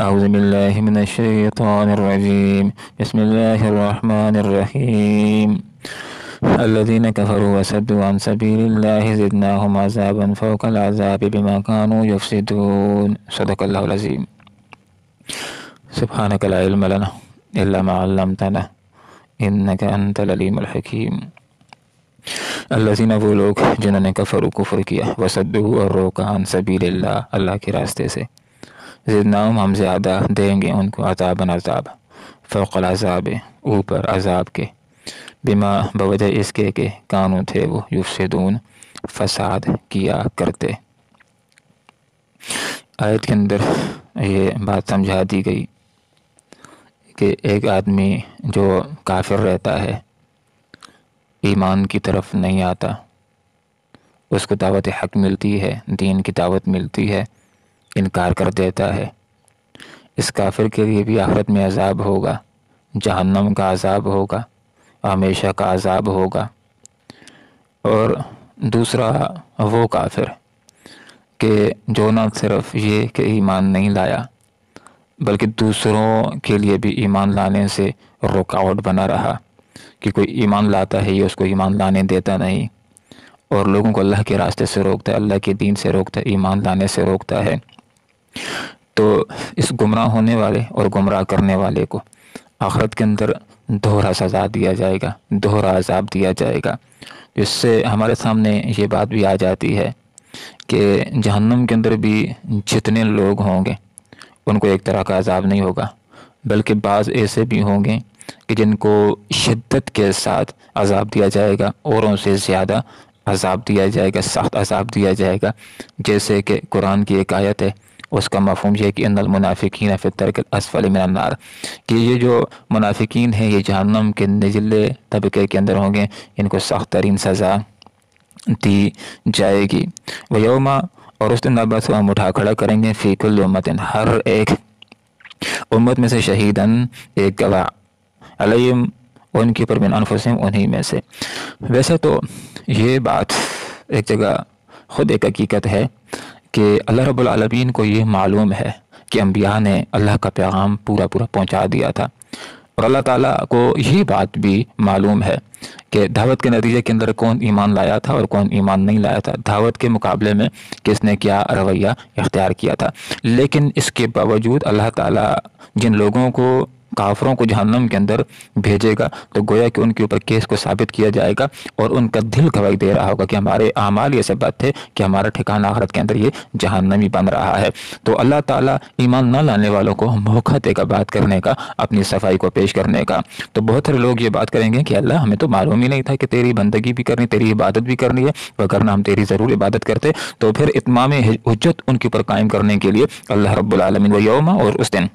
أعوذ بالله من الشيطان الرجيم. بسم الله الرحمن الرحيم. الذين كفروا وصدوا عن سبيل الله زدناهم عذابا فوق العذاب بما كانوا يفسدون. صدق الله العظيم. سبحانك لا علم لنا إلا ما علمتنا إنك أنت العليم الحكيم. الذين وہ لوگ جنہوں نے کفر کیا وصدوا اور روکا عن سبیل اللہ کے راستے سے، زدناہم ہم زیادہ دیں گے ان کو عذاباً عذاب، فوق العذاب اوپر عذاب کے، بما بوجہ اس کے کہ کانوں تھے وہ یفسدون فساد کیا کرتے۔ آیت کے اندر یہ بات سمجھا دی گئی کہ ایک آدمی جو کافر رہتا ہے، ایمان کی طرف نہیں آتا، اس کو دعوت حق ملتی ہے، دین کی دعوت ملتی ہے، انکار کر دیتا ہے، اس کافر کے لیے بھی آخرت میں عذاب ہوگا، جہنم کا عذاب ہوگا، ہمیشہ کا عذاب ہوگا۔ اور دوسرا وہ کافر کہ جو نہ صرف یہ کہ ایمان نہیں لایا بلکہ دوسروں کے لیے بھی ایمان لانے سے رکاوٹ بنا رہا، کہ کوئی ایمان لاتا ہے یہ اس کو ایمان لانے دیتا نہیں، اور لوگوں کو اللہ کے راستے سے روکتا ہے، اللہ کے دین سے روکتا ہے، ایمان لانے سے روکتا ہے۔ تو اس گمراہ ہونے والے اور گمراہ کرنے والے کو آخرت کے اندر دوہرا سزا دیا جائے گا، دوہرا عذاب دیا جائے گا۔ جس سے ہمارے سامنے یہ بات بھی آ جاتی ہے کہ جہنم کے اندر بھی جتنے لوگ ہوں گے ان کو ایک طرح کا عذاب نہیں ہوگا، بلکہ بعض ایسے بھی ہوں گے کہ جن کو شدت کے ساتھ عذاب دیا جائے گا، اوروں سے زیادہ عذاب دیا جائے گا، سخت عذاب دیا جائے گا۔ جیسے کہ قرآن کی ایک آیت ہے، اس کا مفہوم یہ ہے کہ ان المنافقین فی الدرک الاسفل من النار، کہ یہ جو منافقین ہیں یہ جہنم کے نچلے طبقے کے اندر ہوں گے، ان کو سخت ترین سزا دی جائے گی۔ ویوم، اور اس دن نبعث ہم اٹھا کھڑا کریں گے، فی کل امت، ہر ایک امت میں سے شہیداً، ایک گواہ، علیہم ان کے پر من انفسہم، انہی میں سے۔ ویسے تو یہ بات ایک جگہ خود ایک حقیقت ہے کہ اللہ رب العالمین کو یہ معلوم ہے کہ انبیاء نے اللہ کا پیغام پورا پہنچا دیا تھا، اور اللہ تعالیٰ کو یہی بات بھی معلوم ہے کہ دعوت کے نتیجے کے اندر کون ایمان لایا تھا اور کون ایمان نہیں لایا تھا، دعوت کے مقابلے میں کس نے کیا رویہ اختیار کیا تھا۔ لیکن اس کے باوجود اللہ تعالیٰ جن لوگوں کو، کافروں کو جہنم کے اندر بھیجے گا تو گویا کہ ان کے اوپر کیس کو ثابت کیا جائے گا، اور ان کا دل گواہی دے رہا ہوگا کہ ہمارے اعمال یہ سبب تھے کہ ہمارا ٹھکانہ آخرت کے اندر یہ جہنمی بن رہا ہے۔ تو اللہ تعالیٰ ایمان نہ لانے والوں کو موقع دے گا بات کرنے کا، اپنی صفائی کو پیش کرنے کا۔ تو بہت سارے لوگ یہ بات کریں گے کہ اللہ ہمیں تو معلوم ہی نہیں تھا کہ تیری بندگی بھی کرنی، تیری عبادت بھی کرنی ہے، وگرنہ ہم تیری ضرور عبادت کرتے۔ تو پھر اتمام حجت ان کے اوپر قائم کرنے کے لیے اللہ رب العالمین ویوم، اور اس دن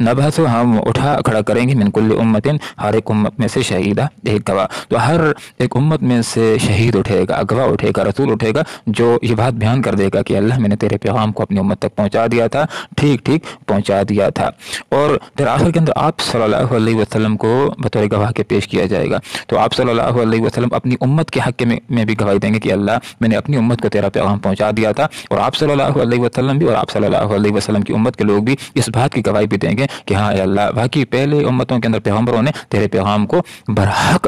نبعث ہم اٹھا کھڑا کریں گے، من کل امت، ہر ایک امت میں سے شہیدہ، ایک گواہ۔ تو ہر ایک امت میں سے شہید اٹھے گا، گواہ اٹھے گا، رسول اٹھے گا، جو یہ بات بیان کر دے گا کہ اللہ میں نے تیرے پیغام کو اپنی امت تک پہنچا دیا تھا، ٹھیک پہنچا دیا تھا۔ اور پھر آخر کے اندر آپ صلی اللہ علیہ وسلم کو بطور گواہ کے پیش کیا جائے گا۔ تو آپ صلی اللہ علیہ وسلم اپنی امت کے حق میں بھی گواہی دیں گے کہ اللہ میں نے اپنی امت کو تیرا پیغام پہنچا دیا تھا، اور آپ صلی اللہ علیہ وسلم بھی، اور آپ صلی اللہ علیہ وسلم کی امت کے لوگ بھی اس بات کی گواہی بھی دیں گے کہ ہاں اے اللہ، واقعی پہلے امتوں کے اندر پیغمبروں نے تیرے پیغام کو برحق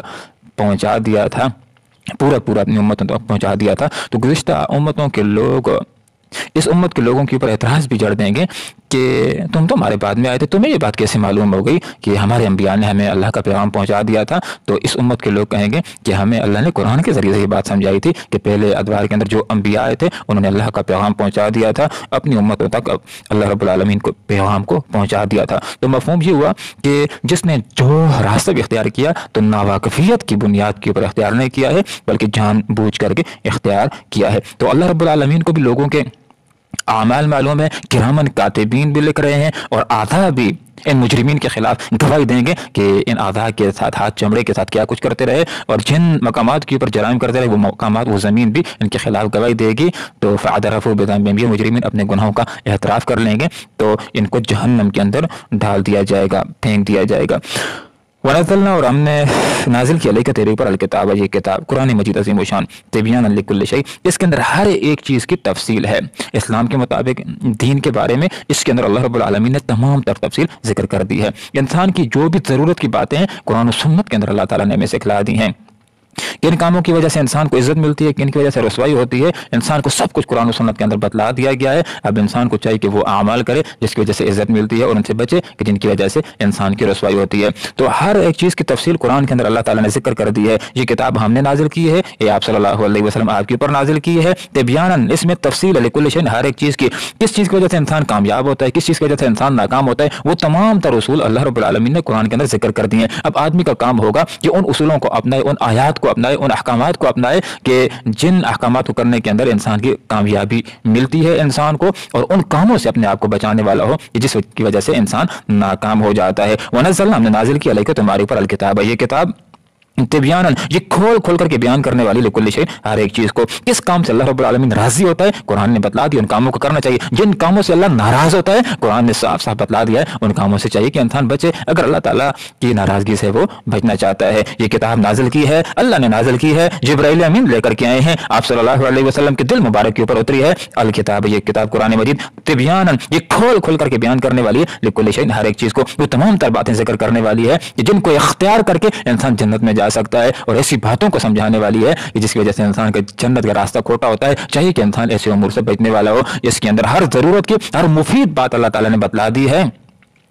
پہنچا دیا تھا، پورا اپنی امتوں تک پہنچا دیا تھا۔ تو گزشتہ امتوں کے لوگ اس امت کے لوگوں کے اوپر اعتراض بھی جڑ دیں گے کہ تم تو ہمارے بعد میں آئے تھے، تمہیں یہ بات کیسے معلوم ہو گئی کہ ہمارے انبیاء نے ہمیں اللہ کا پیغام پہنچا دیا تھا؟ تو اس امت کے لوگ کہیں گے کہ ہمیں اللہ نے قرآن کے ذریعے سے یہ بات سمجھائی تھی کہ پہلے ادوار کے اندر جو انبیاء آئے تھے انہوں نے اللہ کا پیغام پہنچا دیا تھا، اپنی امتوں تک اللہ رب العالمین کو پیغام کو پہنچا دیا تھا۔ تو مفہوم یہ ہوا کہ جس نے جو راستہ بھی اختیار کیا تو ناواقفیت کی بنیاد کے اوپر اختیار نہیں کیا ہے، بلکہ جان بوجھ کر کے اختیار کیا ہے۔ تو اللہ رب العالمین کو بھی لوگوں کے اعمال معلوم ہے، کرامن کاتبین بھی لکھ رہے ہیں، اور آدھا بھی ان مجرمین کے خلاف گواہی دیں گے کہ ان اعضاء کے ساتھ، ہاتھ چمڑے کے ساتھ کیا کچھ کرتے رہے، اور جن مقامات کے اوپر جرائم کرتے رہے وہ مقامات، وہ زمین بھی ان کے خلاف گواہی دے گی۔ تو فاعترفوا بذنبہم، یہ مجرمین اپنے گناہوں کا اعتراف کر لیں گے، تو ان کو جہنم کے اندر ڈال دیا جائے گا، پھینک دیا جائے گا۔ वनज़लना और हमने नाजिल किया अलैका तेरे ऊपर अलकिताब, ये किताब कुरान मजीद अज़ीम व शान तिबयान लिकुल्लि शै, इसके अंदर हर एक चीज़ की तफसील है इस्लाम के मुताबिक, दीन के बारे में। इसके अंदर अल्लाह रब्बुल आलमीन ने तमाम तर तफसील जिक्र कर दी है। इंसान की जो भी ज़रूरत की बातें हैं कुरान और सुन्नत के अंदर अल्लाह ताला ने हमें सिखला दी हैं। किन कामों की वजह से इंसान को इज्जत मिलती है, किन की वजह से रसवाई होती है, इंसान को सब कुछ कुरान और सुन्नत के अंदर बतला दिया गया है। अब इंसान को चाहिए कि वो आमाल करे जिसकी वजह से इज्जत मिलती है और उनसे बचे कि जिनकी वजह से इंसान की रसवाई होती है। तो हर एक चीज़ की तफसील कुरान के अंदर अल्लाह ताला ने जिक्र कर दी है। ये किताब हमने नाजिल की है, ये आप सल्लल्लाहु अलैहि वसल्लम आपके ऊपर नाजिल की है तिबयानन, इसमें तफसील लिकुल्लि शै, हर एक चीज़ की, किस चीज़ की वजह से इंसान कामयाब होता है, किस चीज़ की वजह से इंसान नाकाम होता है, वो तमाम तर उसूल अल्लाह रब्बुल आलमीन ने कुरान के अंदर जिक्र कर दिए हैं। अब आदमी का काम होगा कि उन उसूलों को अपनाए, उन आयात को अपनाए, उन अहकामात को अपनाए कि जिन अहकामात को करने के अंदर इंसान की कामयाबी मिलती है इंसान को, और उन कामों से अपने आप को बचाने वाला हो जिस की वजह से इंसान नाकाम हो जाता है। वनज़लना, हमने नाजिल किया अलैका तुम्हारे ऊपर अलकिताब, ये किताब तिबयानन, ये खोल खोल करके बयान करने वाली लिकुल्लि शै, हर एक चीज को। किस काम से अल्लाह रब्बुल आलमीन राजी होता है कुरान ने बतला दिया, उन कामों को करना चाहिए। जिन कामों से अल्लाह नाराज होता है कुरान ने साफ साफ बतला दिया है, उन कामों से चाहिए कि इंसान बचे अगर अल्लाह ताला की नाराजगी से वो बचना चाहता है। ये किताब नाजिल की है, अल्लाह ने नाजिल की है, जिब्राइल अमीन लेकर के आए हैं, आप सल्लल्लाहु अलैहि वसल्लम के दिल मुबारक के ऊपर उतरी है अल किताब, ये किताब कुरान मजीद तिबयानन, ये खोल खोल करके बयान करने वाली है लिकुल्लि शै, हर एक चीज को, वो तमाम तर बातें जिक्र करने वाली है जिनको इख्तियार करके इंसान जन्नत में जा सकता है, और ऐसी बातों को समझाने वाली है कि जिसकी वजह से इंसान का जन्नत का रास्ता खोटा होता है। चाहिए कि इंसान ऐसे उमूर से बचने वाला हो जिसके अंदर हर जरूरत की, हर मुफीद बात अल्लाह ताला ने बतला दी है,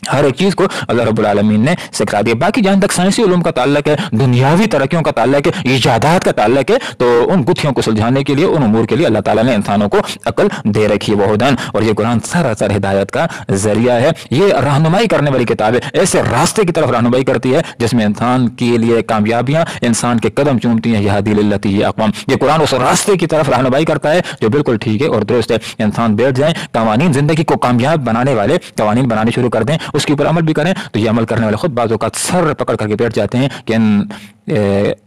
हर एक चीज को अल्लाह रब्बुल आलमीन ने सिखा दिया। बाकी जहां तक साइंसी उलूम का ताल्लुक है, दुनियावी तरक्कियों का ताल्लुक है, इजादात का ताल्लुक है, तो उन गुत्थियों को सुलझाने के लिए, उन उमूर के लिए अल्लाह ताला ने इंसानों को अकल दे रखी है वहुदन, और ये कुरान सरासर हिदायत का जरिया है। ये रहनुमाई करने वाली किताब है, ऐसे रास्ते की तरफ रहनुमाई करती है जिसमें इंसान के लिए कामयाबियां इंसान के कदम चूमती हैं। यहदी लिल्लती ही अक़वम, ये कुरान उस रास्ते की तरफ रहनुमाई करता है जो बिल्कुल ठीक है और दुरुस्त है। इंसान बैठ जाए, कवानीन जिंदगी को कामयाब बनाने वाले कवानीन बनाने शुरू कर दें, उसके ऊपर अमल भी करें, तो ये अमल करने वाले खुद बाज़ों का सर पकड़ करके बैठ जाते हैं कि इन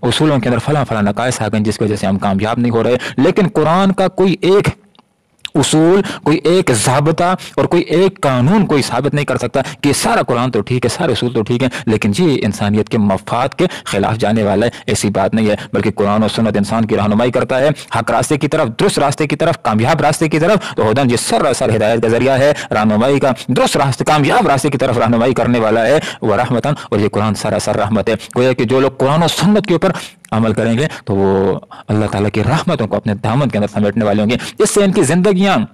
उसूलों के अंदर फला फला नकाइस आ गए जिसकी वजह से हम कामयाब नहीं हो रहे। लेकिन कुरान का कोई एक उसूल, कोई एक ज़ाबता और कोई एक कानून कोई साबित नहीं कर सकता कि सारा कुरान तो ठीक है, सारे उसूल तो ठीक है, लेकिन ये इंसानियत के मफाद के खिलाफ जाने वाला है, ऐसी बात नहीं है। बल्कि कुरान और सुन्नत इंसान की रहनुमाई करता है हक रास्ते की तरफ, दुरुस्त रास्ते की तरफ, कामयाब रास्ते की तरफ। तो हुदन ये सरासर हिदायत का जरिया है, रहनुमाई का, दुरुस्त रास्ते, कामयाब रास्ते की तरफ रहनुमाई करने वाला है, वह रहमतन, और ये कुरान सरासर रहमत है। गोया कि जो लोग कुरान और सुन्नत के ऊपर अमल करेंगे तो वो अल्लाह ताला की रहमतों को अपने दामन के अंदर समेटने वाले होंगे। इससे इनकी जिंदगियां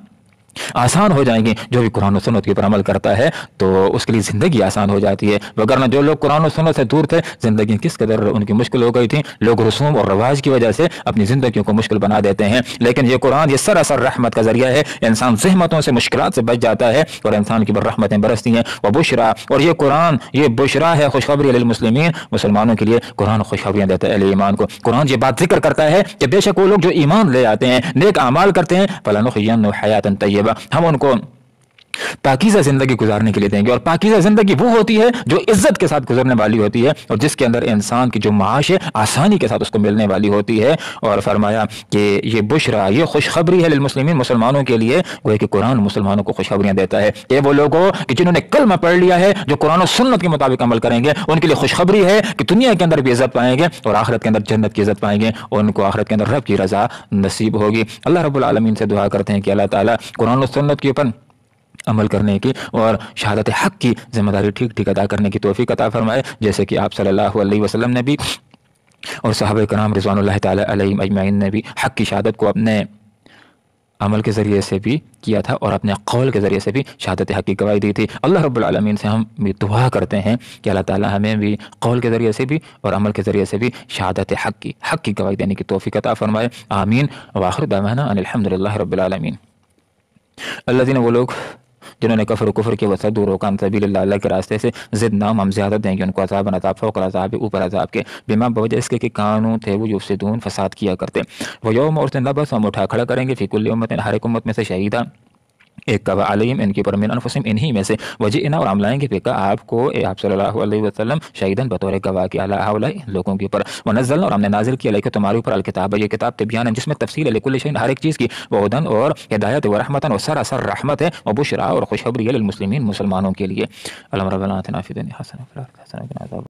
आसान हो जाएंगी। जो भी कुरान और सुन्नत के ऊपर अमल करता है तो उसके लिए जिंदगी आसान हो जाती है, वगरना जो लोग कुरान और सुन्नत से दूर थे जिंदगी किस कदर उनकी मुश्किल हो गई थी। लोग रसूम और रवाज की वजह से अपनी जिंदगियों को मुश्किल बना देते हैं, लेकिन ये कुरान ये सरासर रहमत का जरिया है। इंसान ज़हमतों से, मुश्किलात से बच जाता है और इंसान की रहमतें बरसती हैं। वह बुशरा, और ये कुरान ये बुशरा है, खुशखबरी लिल मुस्लिमीन, मुसलमानों के लिए कुरान खुशखबरियां देता है अहले ईमान को। कुरान ये बात जिक्र करता है कि बेशक वो लोग जो ईमान ले आते हैं, नेक अमाल करते हैं, फलानुहय्यिन्नहुम हयातन तय्यबा, हम उनको पाकीज़ा जिंदगी गुजारने के लिए देंगे। और पाकीज़ा जिंदगी वो होती है जो इज्जत के साथ गुजरने वाली होती है और जिसके अंदर इंसान की जो माश है आसानी के साथ उसको मिलने वाली होती है। और फरमाया कि ये बुशरा, ये खुशखबरी है लिल मुस्लिमीन, मुसलमानों के लिए। वो कि कुरान मुसलमानों को खुशखबरियां देता है कि वो लोगों कि जिन्होंने कलमा पढ़ लिया है, जो कुरान और सुन्नत के मुताबिक अमल करेंगे, उनके लिए खुशखबरी है कि दुनिया के अंदर भी इज्जत पाएंगे और आखिरत के अंदर जन्नत की इज्जत पाएंगे, और उनको आखिरत के अंदर रब की रजा नसीब होगी। अल्लाह रब्बुल आलमीन से दुआ करते हैं कि अल्लाह ताला कुरान और सुन्नत के ऊपर अमल करने की और शहादत हक की जिम्मेदारी ठीक ठीक अदा करने की तौफीक अता फरमाए, जैसे कि आप सल्लल्लाहु अलैहि वसल्लम ने भी और सहाबा कराम रिज़वानुल्लाहि तआला अलैहिम अजमईन ने भी हक की शहादत को अपने अमल के ज़रिए से भी किया था और अपने कौल के ज़रिए से भी शहादत हक की गवाही दी थी। अल्लाह रब्बुल आलमीन से हम भी दुआ करते हैं कि अल्लाह ताला हमें भी कौल के ज़रिए से भी और अमल के ज़रिए से भी शहादत हक की गवाही देने की तौफीक अता फरमाए। आमीन। व आखिर दावाना अनिल हम्दुलिल्लाहि रब्बिल आलमीन। अल्लाज़ीना, वो लोग जिन्होंने कुफर के वसदूर वकान सबीलिल्लाह, अल्लाह के रास्ते से ज़िद नाम हम ज़्यादा देंगे उनको अज़ाब अज़ाब फ़ौक़ल अज़ाब, ऊपर अज़ाब के, बिमा बवजह इसके कि कानून थे वो युफ़सिदून, फसाद किया करते। वो यौम और दिन बस हम उठा खड़ा करेंगे फ़ी कुल्लि उम्मतिन, हर एक उम्मत में से शहीदा, एक कवा अलैहिम इनके ऊपर, मिन अनफुसिहिम इन्हीं में से, वजीअना और हम लाएंगे फ़िका आपको आप सल्लल्लाहु अलैहि वसल्लम शहीदन बतौर गवाह के, अला हाउलाई लोगों के ऊपर। वनज़्ज़लना और हमने नाजिल किया अलैका तुम्हारे ऊपर अल किताब, ये किताब तिबयानन जिसमें तफसील है लिकुल्लि शैइन, हर एक चीज़ की, व हुदन और हिदायत, व रहमतन और सरासर रहमत है, व बुशरा और खुशखबरी लिल मुस्लिमीन, मुसलमानों के लिए। अल्लाहुम्मा रब्बना आतिना फ़िद दुनिया हसनह व फ़िल आखिरति हसनह व क़िना अज़ाब